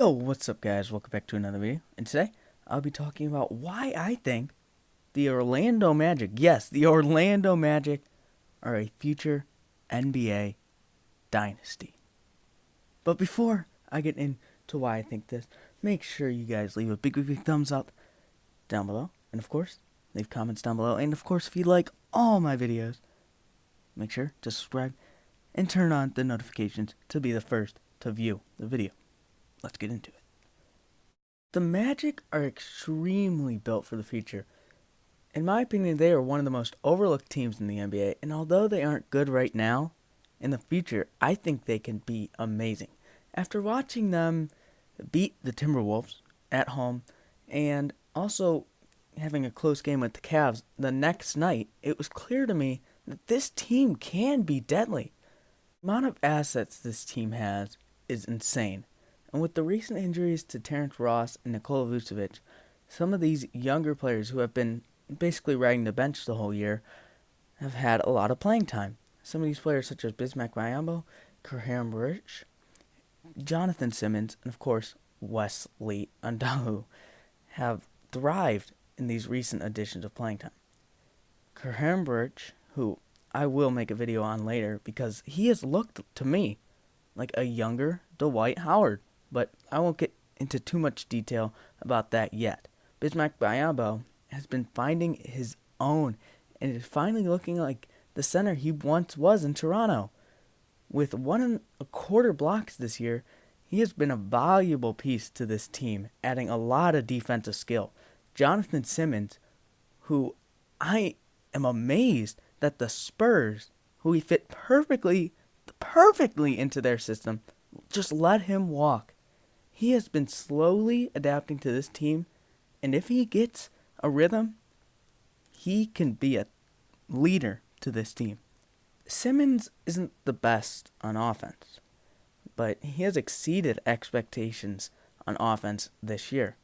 Yo, what's up guys? Welcome back to another video. And today, I'll be talking about why I think the Orlando Magic, yes, the Orlando Magic are a future NBA dynasty. But before I get into why I think this, make sure you guys leave a big thumbs up down below. And of course, leave comments down below. And of course, if you like all my videos, make sure to subscribe and turn on the notifications to be the first to view the video. Let's get into it. The Magic are extremely built for the future. In my opinion, they are one of the most overlooked teams in the NBA, and although they aren't good right now, in the future, I think they can be amazing. After watching them beat the Timberwolves at home, and also having a close game with the Cavs the next night, it was clear to me that this team can be deadly. The amount of assets this team has is insane. And with the recent injuries to Terrence Ross and Nikola Vucevic, some of these younger players who have been basically riding the bench the whole year have had a lot of playing time. Some of these players such as Bismack Biyombo, Kareem Rich, Jonathan Simmons, and of course Wesley Undahu have thrived in these recent additions of playing time. Kareem Rich, who I will make a video on later because he has looked to me like a younger Dwight Howard. But I won't get into too much detail about that yet. Bismack Biyombo has been finding his own and is finally looking like the center he once was in Toronto. With 1.25 blocks this year, he has been a valuable piece to this team, adding a lot of defensive skill. Jonathan Simmons, who I am amazed that the Spurs, who he fit perfectly into their system, just let him walk. He has been slowly adapting to this team, and if he gets a rhythm, he can be a leader to this team. Simmons isn't the best on offense, but he has exceeded expectations on offense this year.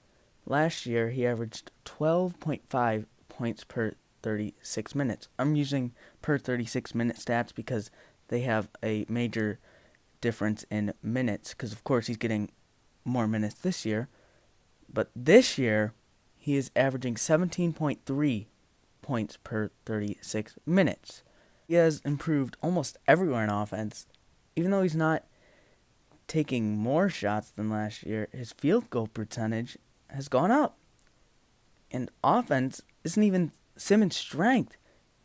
Last year, he averaged 12.5 points per 36 minutes. I'm using per 36-minute stats because they have a major difference in minutes, because of course he's getting more minutes this year, but this year he is averaging 17.3 points per 36 minutes. He has improved almost everywhere in offense. Even though he's not taking more shots than last year, his field goal percentage has gone up. And offense isn't even Simmons' strength.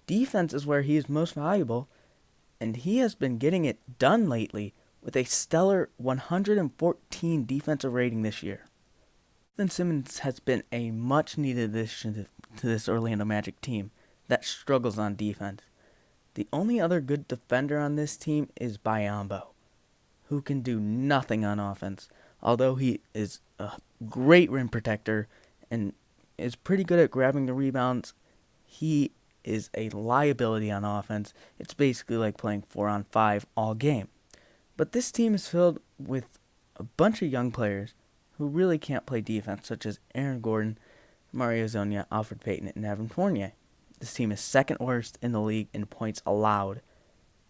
Defense is where he is most valuable, and he has been getting it done lately with a stellar 114 defensive rating this year. Ben Simmons has been a much-needed addition to this Orlando Magic team that struggles on defense. The only other good defender on this team is Biyombo, who can do nothing on offense. Although he is a great rim protector and is pretty good at grabbing the rebounds, he is a liability on offense. It's basically like playing 4-on-5 all game. But this team is filled with a bunch of young players who really can't play defense, such as Aaron Gordon, Mario Hezonja, Alfred Payton, and Evan Fournier. This team is second worst in the league in points allowed.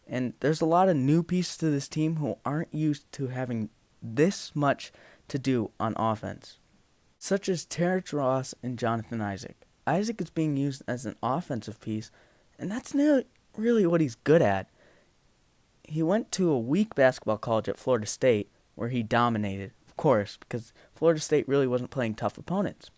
And there's a lot of new pieces to this team who aren't used to having this much to do on offense, such as Terrence Ross and Jonathan Isaac. Isaac is being used as an offensive piece, and that's not really what he's good at. He went to a weak basketball college at Florida State, where he dominated, of course, because Florida State really wasn't playing tough opponents.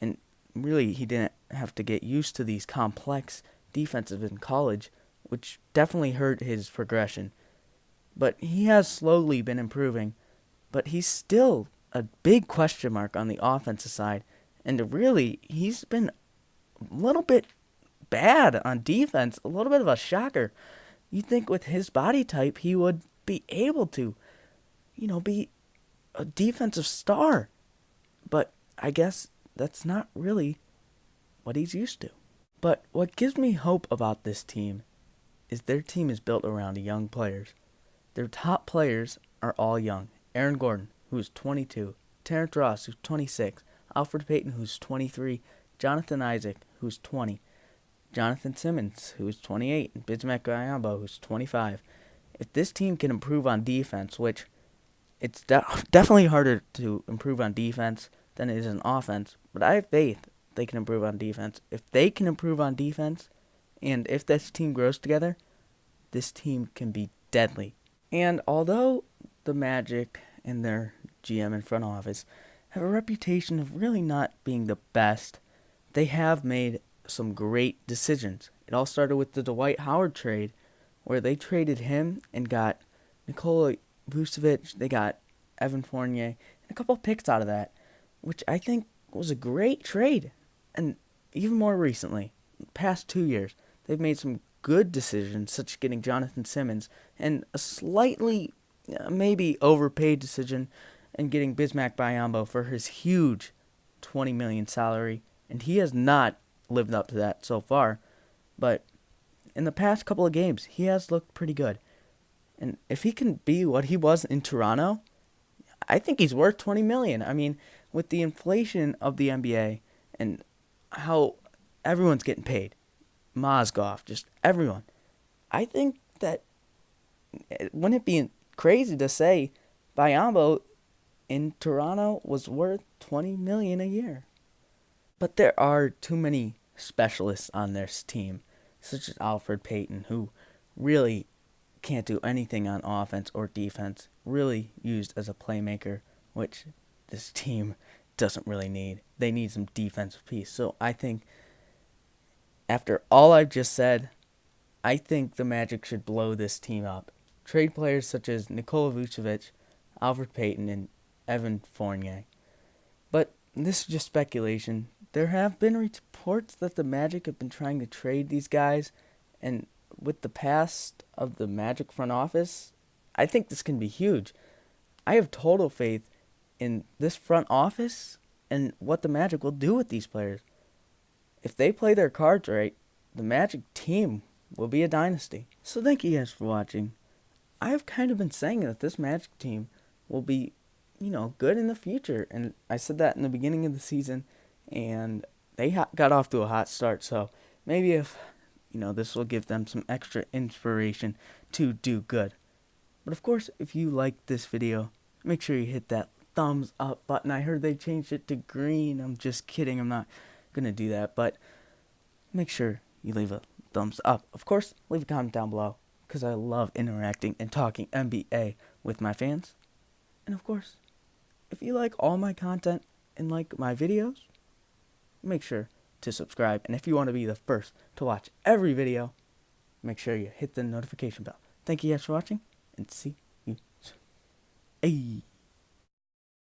And really, he didn't have to get used to these complex defenses in college, which definitely hurt his progression. But he has slowly been improving, but he's still a big question mark on the offensive side, and really, he's been a little bit bad on defense, a little bit of a shocker. You'd think with his body type, he would be able to, be a defensive star. But I guess that's not really what he's used to. But what gives me hope about this team is their team is built around young players. Their top players are all young. Aaron Gordon, who is 22, Terrence Ross, who's 26, Alfred Payton, who's 23, Jonathan Isaac, who's 20, Jonathan Simmons, who is 28, and Bismack Biyombo, who's 25. If this team can improve on defense, which it's definitely harder to improve on defense than it is on offense. But I have faith they can improve on defense. If they can improve on defense, and if this team grows together, this team can be deadly. And although the Magic and their GM and front office have a reputation of really not being the best, they have made some great decisions. It all started with the Dwight Howard trade, where they traded him and got Nikola Vucevic, they got Evan Fournier, and a couple picks out of that, which I think was a great trade. And even more recently, the past 2 years, they've made some good decisions, such as getting Jonathan Simmons, and a slightly, maybe overpaid decision in getting Bismack Biyombo for his huge $20 million salary. And he has not lived up to that so far. But in the past couple of games, he has looked pretty good. And if he can be what he was in Toronto, I think he's worth $20 million. I mean, with the inflation of the NBA and how everyone's getting paid, Mozgov, just everyone, I think that wouldn't it be crazy to say Biyombo in Toronto was worth $20 million a year? But there are too many specialists on this team, such as Alfred Payton, who really can't do anything on offense or defense, really used as a playmaker, which this team doesn't really need. They need some defensive piece. So I think after all I've just said, I think the Magic should blow this team up. Trade players such as Nikola Vucevic, Alfred Payton, and Evan Fournier. But this is just speculation. There have been reports that the Magic have been trying to trade these guys, and with the past of the Magic front office, I think this can be huge. I have total faith in this front office and what the Magic will do with these players. If they play their cards right, the Magic team will be a dynasty. So thank you guys for watching. I have kind of been saying that this Magic team will be, good in the future. And I said that in the beginning of the season, and they got off to a hot start. So maybe if, this will give them some extra inspiration to do good. But of course, if you liked this video, make sure you hit that thumbs up button. I heard they changed it to green. I'm just kidding. I'm not going to do that. But make sure you leave a thumbs up. Of course, leave a comment down below, because I love interacting and talking NBA with my fans. And of course, if you like all my content and like my videos, make sure to subscribe. And if you want to be the first to watch every video, make sure you hit the notification bell. Thank you guys for watching, and see you soon. Hey.